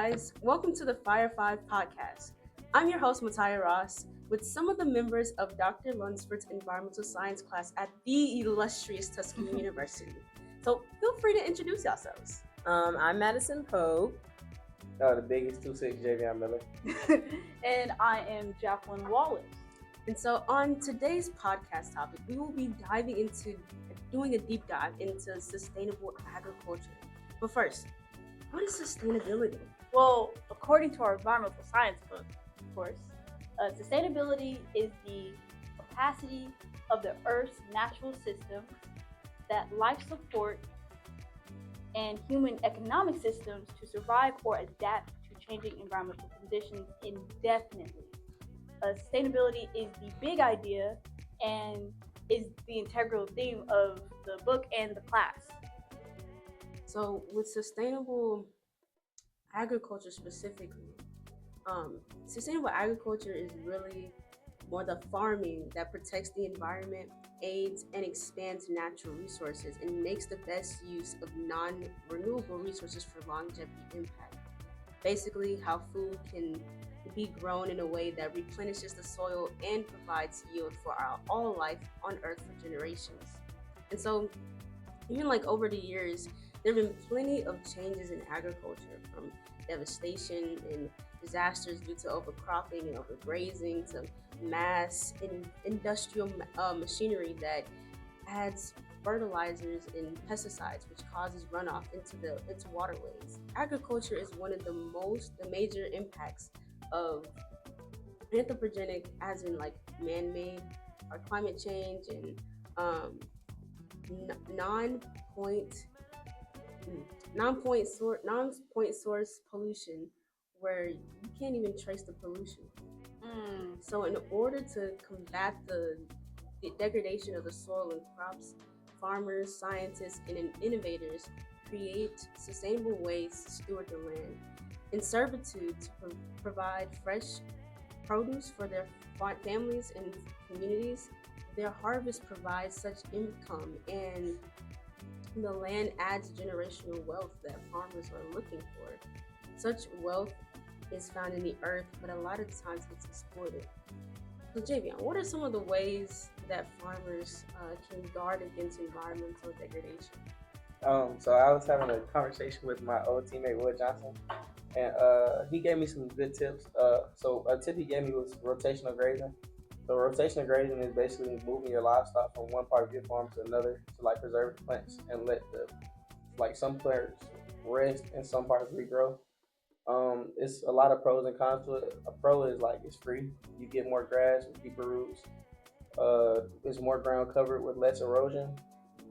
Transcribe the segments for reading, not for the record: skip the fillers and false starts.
guys, welcome to the Fire 5 podcast. I'm your host, Mattia Ross, with some of the members of Dr. Lunsford's environmental science class at the illustrious Tuskegee University. So feel free to introduce yourselves. I'm Madison Pope. The biggest 2-6 Javion Miller. And I am Jacqueline Wallace. And so on today's podcast topic, we will be doing a deep dive into sustainable agriculture. But first, what is sustainability? Well, according to our environmental science book, of course, sustainability is the capacity of the Earth's natural systems that life support and human economic systems to survive or adapt to changing environmental conditions indefinitely. Sustainability is the big idea and is the integral theme of the book and the class. So with sustainable agriculture specifically, sustainable agriculture is really more the farming that protects the environment, aids and expands natural resources, and makes the best use of non-renewable resources for longevity impact. Basically, how food can be grown in a way that replenishes the soil and provides yield for all life on Earth for generations. And so, even like over the years, there have been plenty of changes in agriculture, from devastation and disasters due to overcropping and overgrazing to mass industrial machinery that adds fertilizers and pesticides, which causes runoff into waterways. Agriculture is one of the major impacts of anthropogenic, as in like man-made or climate change, and non-point source pollution, where you can't even trace the pollution. So in order to combat the degradation of the soil and crops, farmers, scientists, and innovators create sustainable ways to steward the land in servitude to provide fresh produce for their families and communities. Their harvest provides such income, and the land adds generational wealth that farmers are looking for. Such wealth is found in the earth, but a lot of times it's exploited. So Javion, what are some of the ways that farmers can guard against environmental degradation? So I was having a conversation with my old teammate Wood Johnson, and he gave me some good tips. So a tip he gave me was rotational grazing. So rotational grazing is basically moving your livestock from one part of your farm to another to like preserve the plants and let some plants rest and some parts regrow. It's a lot of pros and cons to it. A pro is like it's free. You get more grass with deeper roots. It's more ground covered with less erosion.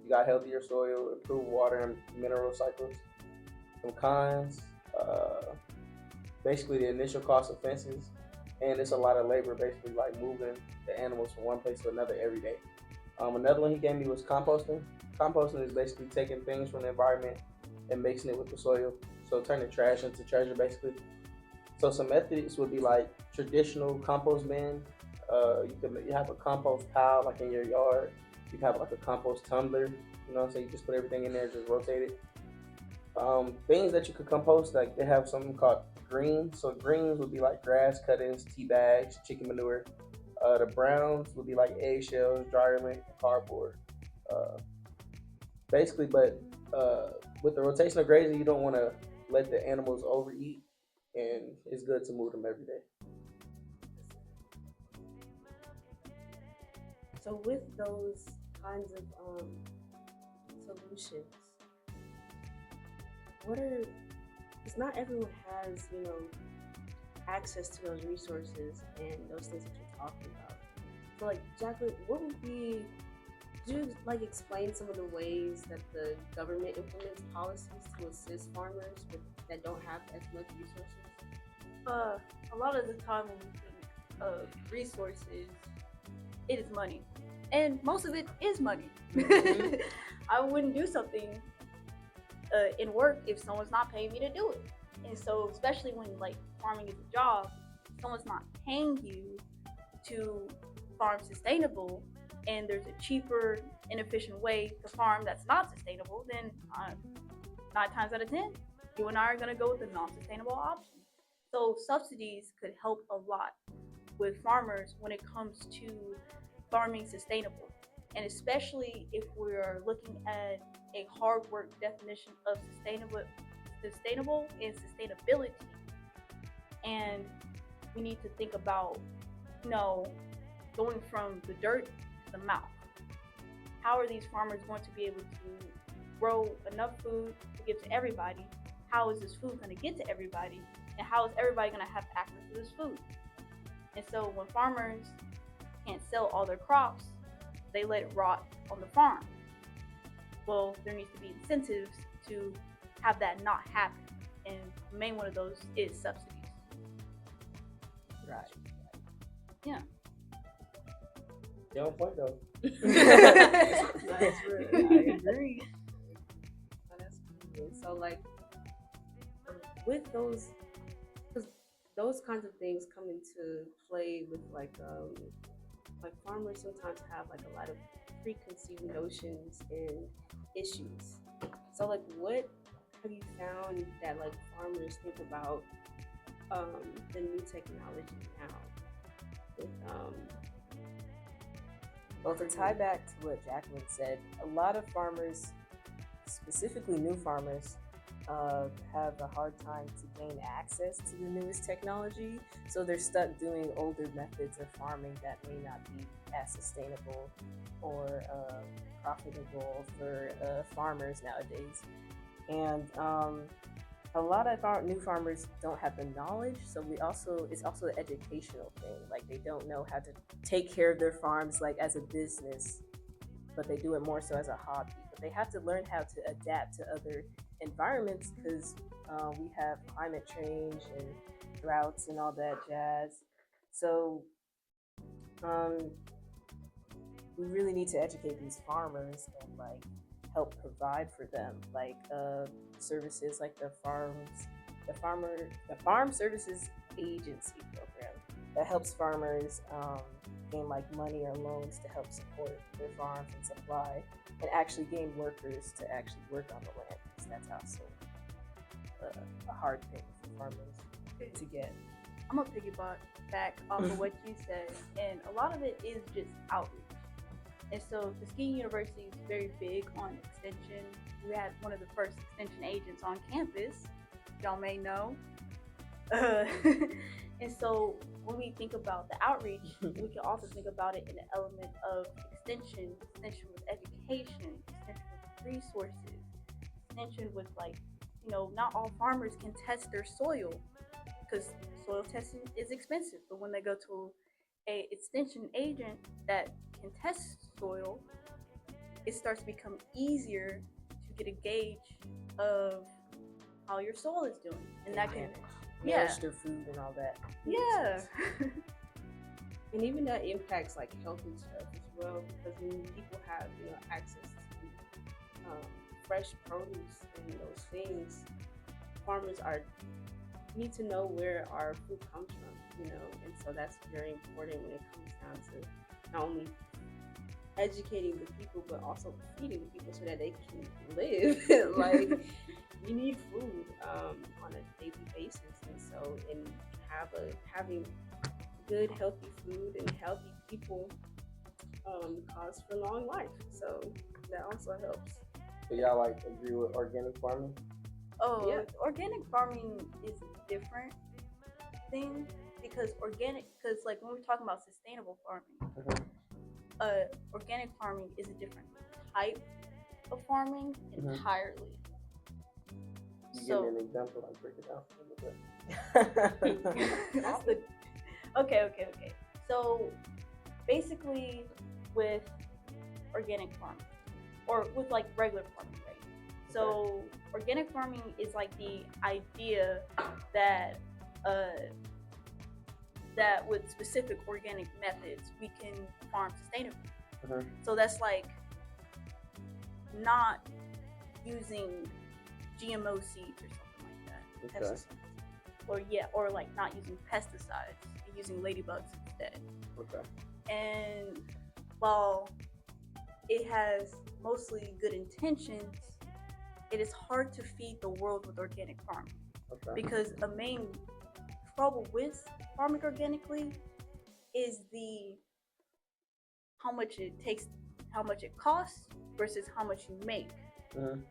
You got healthier soil, improved water and mineral cycles. Some cons, basically the initial cost of fences, and it's a lot of labor, basically like moving the animals from one place to another every day. Another one he gave me was composting. Composting is basically taking things from the environment and mixing it with the soil. So turning trash into treasure, basically. So some methods would be like traditional compost bin. You have a compost pile like in your yard. You have like a compost tumbler. You know what I'm saying? You just put everything in there, just rotate it. Things that you could compost, like they have something called greens. So greens would be like grass cuttings, tea bags, chicken manure. The browns would be like eggshells, dryer lint, and cardboard. Basically, but with the rotational grazing, you don't want to let the animals overeat, and it's good to move them every day. So with those kinds of solutions, because not everyone has, access to those resources and those things that you're talking about. So like, Jacqueline, could you like explain some of the ways that the government implements policies to assist farmers that don't have as much resources? A lot of the time when we think of resources, it is money. And most of it is money. Mm-hmm. I wouldn't do something in work if someone's not paying me to do it. And so, especially when like farming is a job, someone's not paying you to farm sustainable, and there's a cheaper, inefficient way to farm that's not sustainable, then 9 times out of 10, You and I are going to go with the non-sustainable option. So subsidies could help a lot with farmers when it comes to farming sustainable. And especially if we're looking at a hard work definition of sustainable and sustainability. And we need to think about, you know, going from the dirt to the mouth. How are these farmers going to be able to grow enough food to give to everybody? How is this food going to get to everybody? And how is everybody going to have access to this food? And so when farmers can't sell all their crops, they let it rot on the farm. Well, there needs to be incentives to have that not happen. And the main one of those is subsidies. Right. Yeah. You're on point though. That's real. I agree. Oh, that's good. So like with those, because those kinds of things come into play with like farmers sometimes have like a lot of preconceived notions and issues. So like what have you found that like farmers think about the new technology now with Well, to tie back to what Jacqueline said, a lot of farmers, specifically new farmers, have a hard time to gain access to the newest technology. So they're stuck doing older methods of farming that may not be as sustainable or profitable for farmers nowadays. And a lot of new farmers don't have the knowledge, so it's also an educational thing. Like they don't know how to take care of their farms like as a business, but they do it more so as a hobby. But they have to learn how to adapt to other environments because we have climate change and droughts and all that jazz. So we really need to educate these farmers and like help provide for them, like services like the farm services agency program that helps farmers gain like money or loans to help support their farms and supply, and actually gain workers to actually work on the land, because that's also a hard thing for farmers to get. I'm gonna piggyback back off of what you said, and a lot of it is just outreach. And so Tuskegee University is very big on extension. We had one of the first extension agents on campus, y'all may know. And so when we think about the outreach, we can also think about it in the element of extension with education, extension with resources, extension with like, you know, not all farmers can test their soil because soil testing is expensive. But when they go to a extension agent that can test soil, it starts to become easier to get a gauge of how your soil is doing, and that can nourish their food and all that. Yeah. and even that impacts like health and stuff as well, because when people have access to fresh produce and those things, farmers need to know where our food comes from, and so that's very important when it comes down to not only educating the people but also feeding the people so that they can live. Like you need food on a daily basis, and so having good healthy food and healthy people cause for long life, so that also helps. So y'all like agree with organic farming? Oh Yeah. Organic farming is a different thing because like when we're talking about sustainable farming, organic farming is a different type of farming entirely. You So give me an example, like break it down a little bit. that's the okay. So basically with organic farming or with like regular farming, right? So organic farming is like the idea that that with specific organic methods we can farm sustainably. So that's like not using GMO seeds or something like that. Okay. Or like not using pesticides and using ladybugs instead. Okay. And while it has mostly good intentions, it is hard to feed the world with organic farming Okay. because a main trouble with farming organically is the how much it takes, how much it costs versus how much you make. Mhm.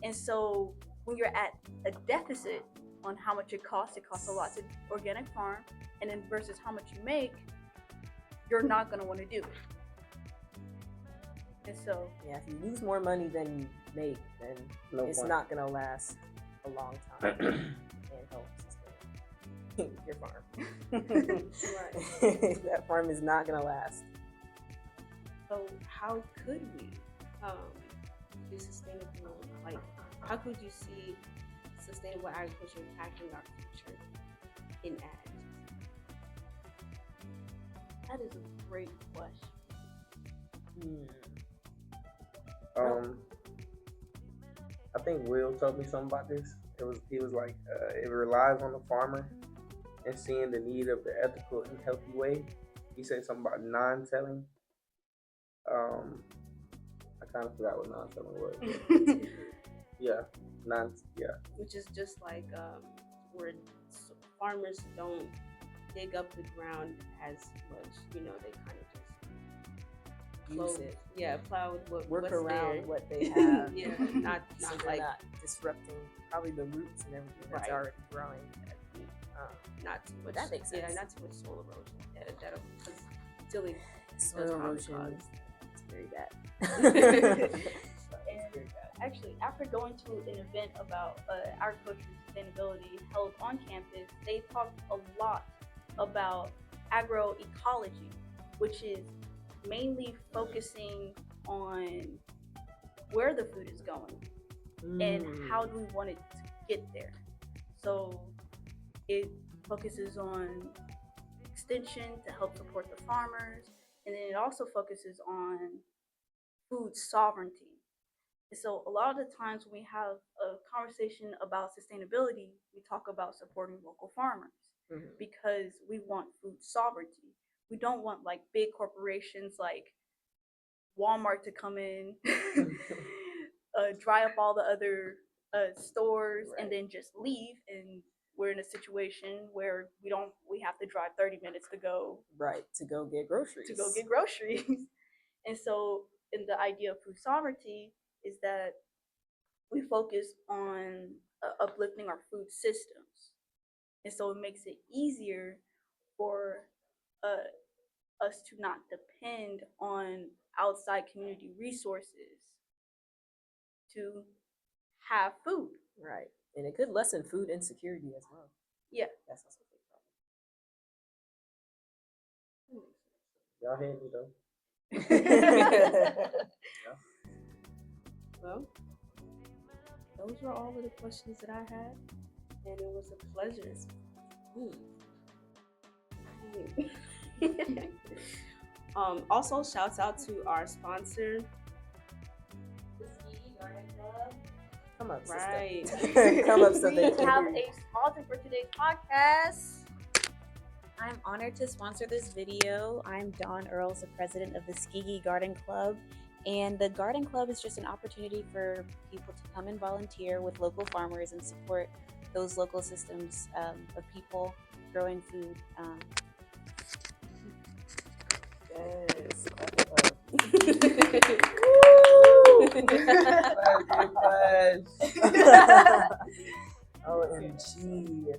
And so when you're at a deficit on how much it costs a lot to organic farm, and then versus how much you make, you're not going to want to do it. And so, Yeah, if you lose more money than you make, then No it's point. not going to last a long time and help sustain your farm. Right. That farm is not going to last. So how could we do sustainable? Like, how could you see sustainable agriculture impacting our future in ag? that is a great question. I think Will told me something about this. He was like, it relies on the farmer and seeing the need of the ethical and healthy way. He said something about non-selling. I kind of forgot what non-selling was. But yeah, Which is just like where farmers don't dig up the ground as much. You know, they kind of just Use it. Yeah, plow with Work what's around there. what they have. Yeah, not So they're like not disrupting probably the roots and everything that's Right. already growing. not too much. That makes Yeah, sense. not too much soil erosion. Yeah, that'll because silly Soil erosion cause. is very bad. And actually, after going to an event about agriculture sustainability held on campus, they talked a lot about agroecology, which is mainly focusing on where the food is going and how do we want it to get there. So it focuses on extension to help support the farmers, and then it also focuses on food sovereignty. And so a lot of the times when we have a conversation about sustainability, we talk about supporting local farmers because we want food sovereignty. We don't want like big corporations like Walmart to come in, dry up all the other stores, Right. and then just leave. And we're in a situation where we have to drive 30 minutes to go to go get groceries. And so, in the idea of food sovereignty is that we focus on uplifting our food systems, and so it makes it easier for us to not depend on outside community resources to have food. Right. And it could lessen food insecurity as well. Yeah. That's also Y'all hear me though? a big problem. Well, those were all of the questions that I had, and it was a pleasure. Also, shouts out to our sponsor, The Ski Garden Club. Come up, right? sister. Come up so We they have can hear you. a sponsor for today's podcast. I'm honored to sponsor this video. I'm Dawn Earls, the president of the Cengage Garden Club. And the Garden Club is just an opportunity for people to come and volunteer with local farmers and support those local systems of people growing food. Yes. OMG.